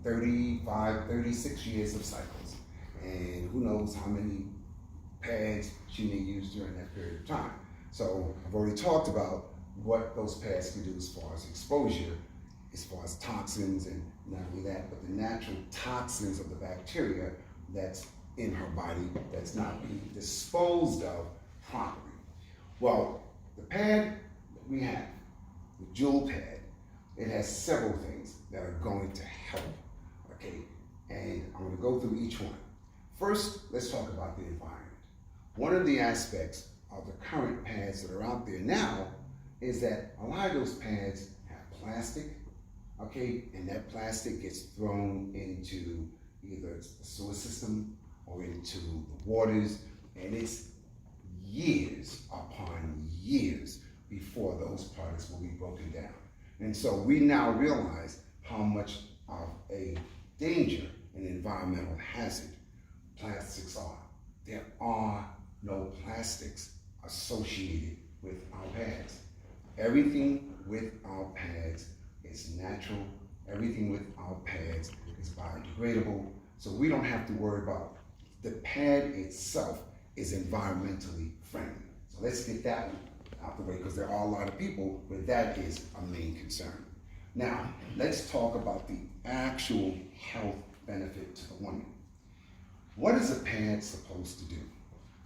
35, 36 years of cycles. And who knows how many pads she may use during that period of time. So I've already talked about what those pads can do as far as exposure, as far as toxins, and not only that, but the natural toxins of the bacteria that's in her body that's not being disposed of properly. Well, the pad that we have, the jewel pad, it has several things that are going to help, okay? And I'm gonna go through each one. First, let's talk about the environment. One of the aspects of the current pads that are out there now is that a lot of those pads have plastic, okay? And that plastic gets thrown into either the sewer system or into the waters, and it's years upon years before those products will be broken down. And so we now realize how much of a danger and environmental hazard plastics are. There are no plastics associated with our pads. Everything with our pads is natural. Everything with our pads is biodegradable. So we don't have to worry about the pad itself is environmentally friendly. So let's get that one out the way, because there are a lot of people where that is a main concern. Now, let's talk about the actual health benefit to the woman. What is a pad supposed to do?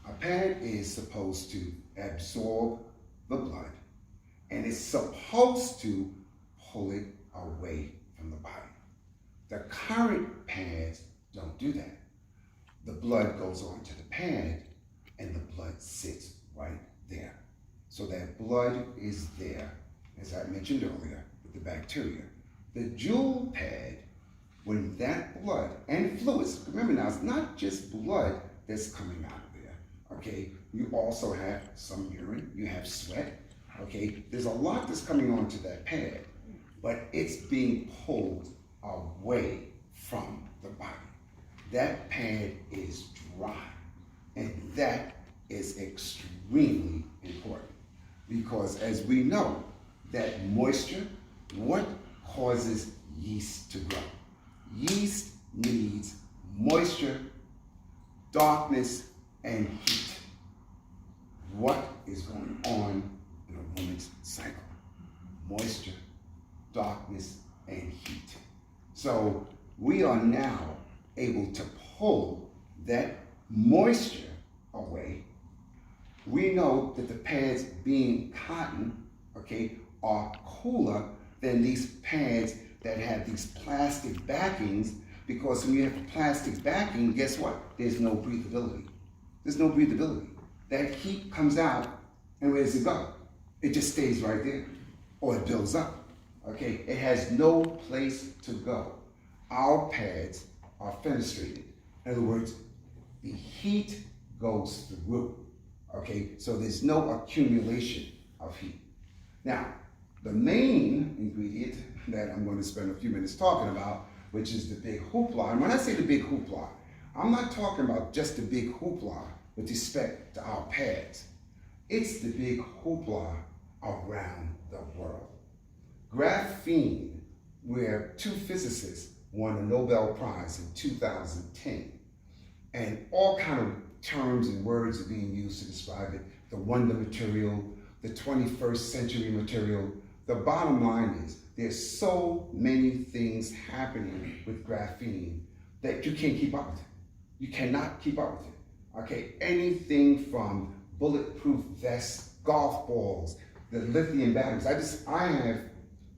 A pad is supposed to absorb the blood, and it's supposed to pull it away from the body. The current pads don't do that. The blood goes onto the pad, and the blood sits right there. So that blood is there, as I mentioned earlier, with the bacteria. The jewel pad, when that blood and fluids, remember now, it's not just blood that's coming out of there, okay? You also have some urine, you have sweat, okay? There's a lot that's coming onto that pad, but it's being pulled away from the body. That pad is dry, and that is extremely important, because as we know, that moisture, what causes yeast to grow? Yeast needs moisture, darkness, and heat. What is going on in a woman's cycle? Moisture, darkness, and heat. So we are now able to pull that moisture away. We know that the pads, being cotton, okay, are cooler than these pads that have these plastic backings, because when you have a plastic backing, guess what? There's no breathability. There's no breathability. That heat comes out, and where does it go? It just stays right there, or it builds up, okay? It has no place to go. Our pads are fenestrated. In other words, the heat goes through, okay? So there's no accumulation of heat. Now, the main ingredient that I'm going to spend a few minutes talking about, which is the big hoopla. And when I say the big hoopla, I'm not talking about just the big hoopla with respect to our pads. It's the big hoopla around the world. Graphene, where two physicists won a Nobel Prize in 2010, and all kind of terms and words are being used to describe it. The wonder material, the 21st century material. The bottom line is there's so many things happening with graphene that you can't keep up with it. You cannot keep up with it. Okay, anything from bulletproof vests, golf balls, the lithium batteries. I have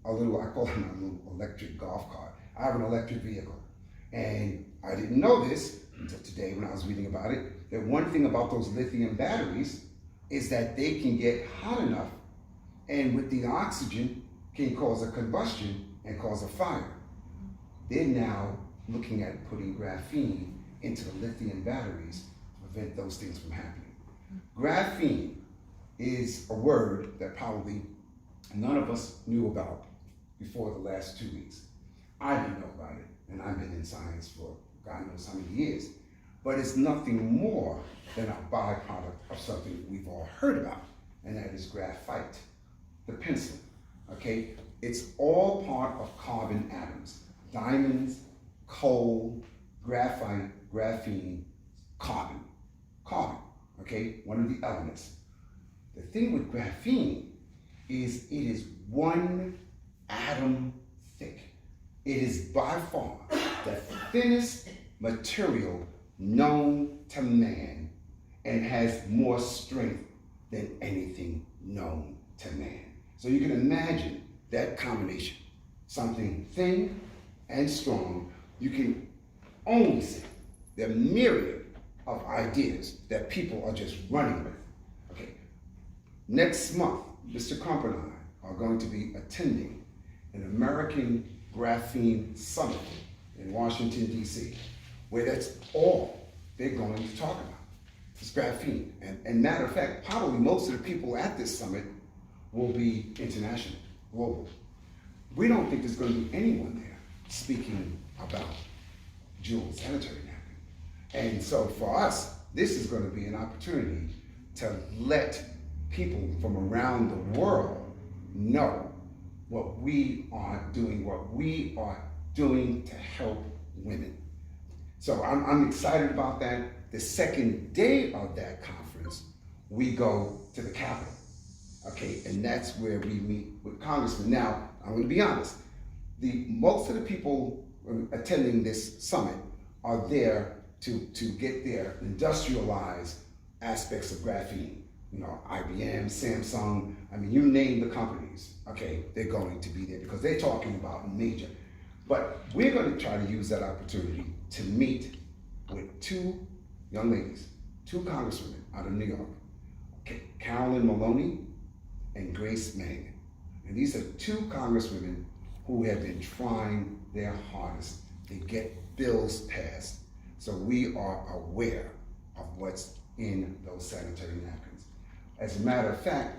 a little, I call it a little electric golf cart. I have an electric vehicle. And I didn't know this until today when I was reading about it, that one thing about those lithium batteries is that they can get hot enough, and with the oxygen can cause a combustion and cause a fire. They're now looking at putting graphene into the lithium batteries to prevent those things from happening. Graphene is a word that probably none of us knew about before the last 2 weeks. I didn't know about it, and I've been in science for God knows how many years. But it's nothing more than a byproduct of something we've all heard about, and that is graphite, the pencil, okay? It's all part of carbon atoms, diamonds, coal, graphite, graphene, carbon. Carbon, okay, one of the elements. The thing with graphene is it is one atom thick. It is by far the thinnest material known to man and has more strength than anything known to man. So you can imagine that combination, something thin and strong. You can only see the myriad of ideas that people are just running with. Okay, next month, Mr. Crump and I are going to be attending an American Graphene Summit in Washington, D.C., where that's all they're going to talk about. It's graphene. And matter of fact, probably most of the people at this summit will be international, global. We don't think there's going to be anyone there speaking about dual sanitary napkin. And so for us, this is going to be an opportunity to let people from around the world know what we are doing to help women. So I'm excited about that. The second day of that conference, we go to the Capitol, okay? And that's where we meet with congressmen. Now, I'm gonna be honest, most of the people attending this summit are there to get their industrialized aspects of graphene. You know, IBM, Samsung, I mean, you name the companies, okay, they're going to be there because they're talking about major. But we're going to try to use that opportunity to meet with two young ladies, two congresswomen out of New York, okay, Carolyn Maloney and Grace Mangan. And these are two congresswomen who have been trying their hardest to get bills passed. So we are aware of what's in those sanitary napkins. As a matter of fact,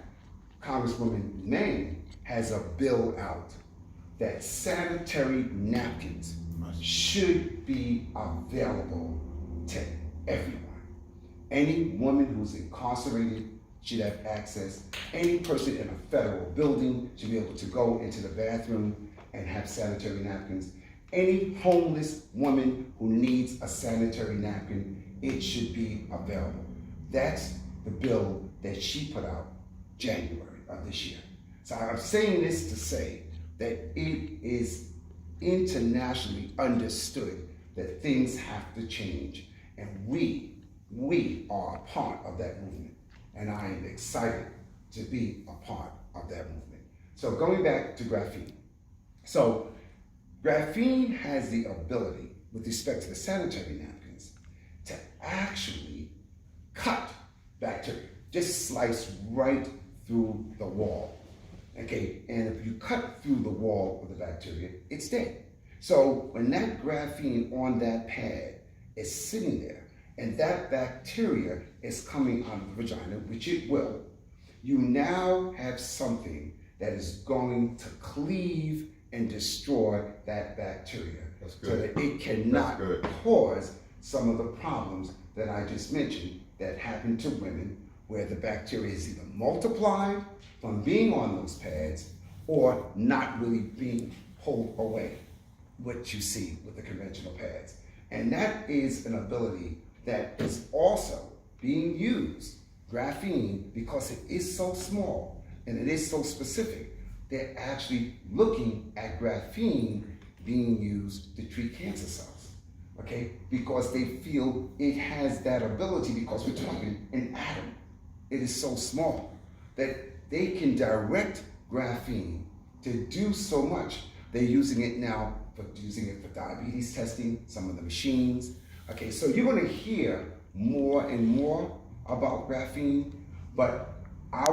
Congresswoman Mangan has a bill out that sanitary napkins should be available to everyone. Any woman who's incarcerated should have access. Any person in a federal building should be able to go into the bathroom and have sanitary napkins. Any homeless woman who needs a sanitary napkin, it should be available. That's the bill that she put out January of this year. So I'm saying this to say that it is internationally understood that things have to change, and we are a part of that movement, and I am excited to be a part of that movement. So going back to graphene. So graphene has the ability, with respect to the sanitary napkins, to actually cut bacteria, just slice right through the wall. Okay, and if you cut through the wall of the bacteria, it's dead. So when that graphene on that pad is sitting there, and that bacteria is coming out of the vagina, which it will, you now have something that is going to cleave and destroy that bacteria. That's good. So that it cannot cause some of the problems that I just mentioned that happen to women, where the bacteria is either multiplied from being on those pads or not really being pulled away, what you see with the conventional pads. And that is an ability that is also being used, graphene, because it is so small and it is so specific. They're actually looking at graphene being used to treat cancer cells, okay? Because they feel it has that ability, because we're talking an atom. It is so small that they can direct graphene to do so much. They're using it now for diabetes testing, some of the machines. Okay, so you're gonna hear more and more about graphene, but